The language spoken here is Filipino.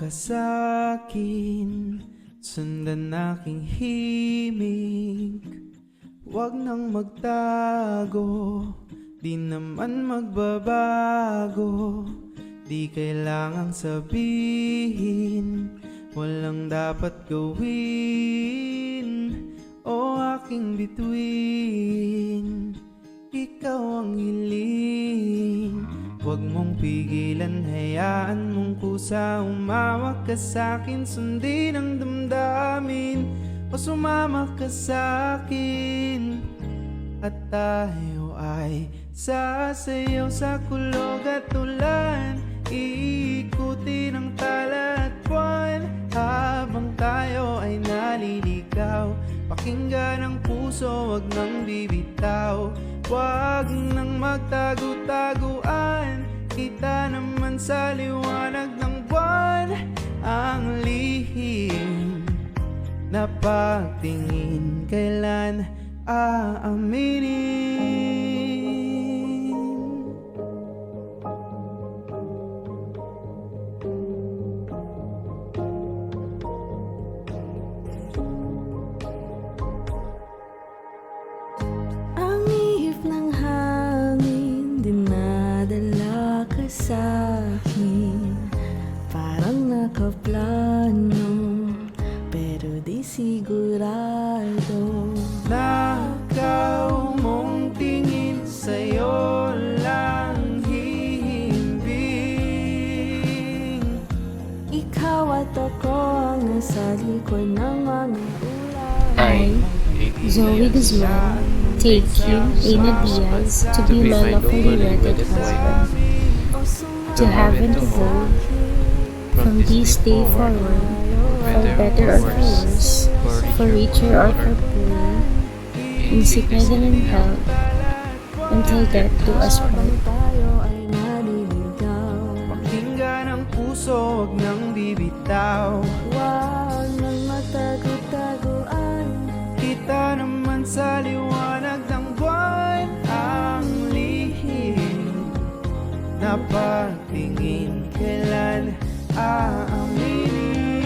ka sa'kin, sundan aking himig. Huwag nang magtago, di naman magbabago. Di kailangang sabihin, walang dapat gawin. O aking bituin, ikaw ang hiling. Huwag mong pigilan, hayaan mong kusa. Umawak ka sa'kin, sundin ang damdamin. O sumama ka sa'kin, at tayo ay sasayaw sa kulog at ulan. Iikutin ang tala at buwan, habang tayo ay naliligaw. Pakinggan ang puso, wag nang bibitaw. Wag nang magtago-taguan, kita naman sa liwanag ng buwan. Ang lihim na pagtingin, kailan aaminin? Ang ihip ng hangin, dinadala ka sa'kin. Parang nakaplano, pero di sigurado. Nakaw mong tingin, sa'yo lang hihimbing. Ikaw at ako ang nasa likod ng mga I, Zoe Guzman, take you, Ina Diaz, to be my lawfully wedded husband, to have and to hold, from this day forward, for better or for worse, for richer or for poorer, in sickness and in health, until death do us part. tayo ay naliligaw. Pakinggan ang puso, wag nang bibitaw. Huwag nang magtago-taguan, Kita naman sa liwanag ng buwan. Ang lihim na pagtingin, kailan aaminin?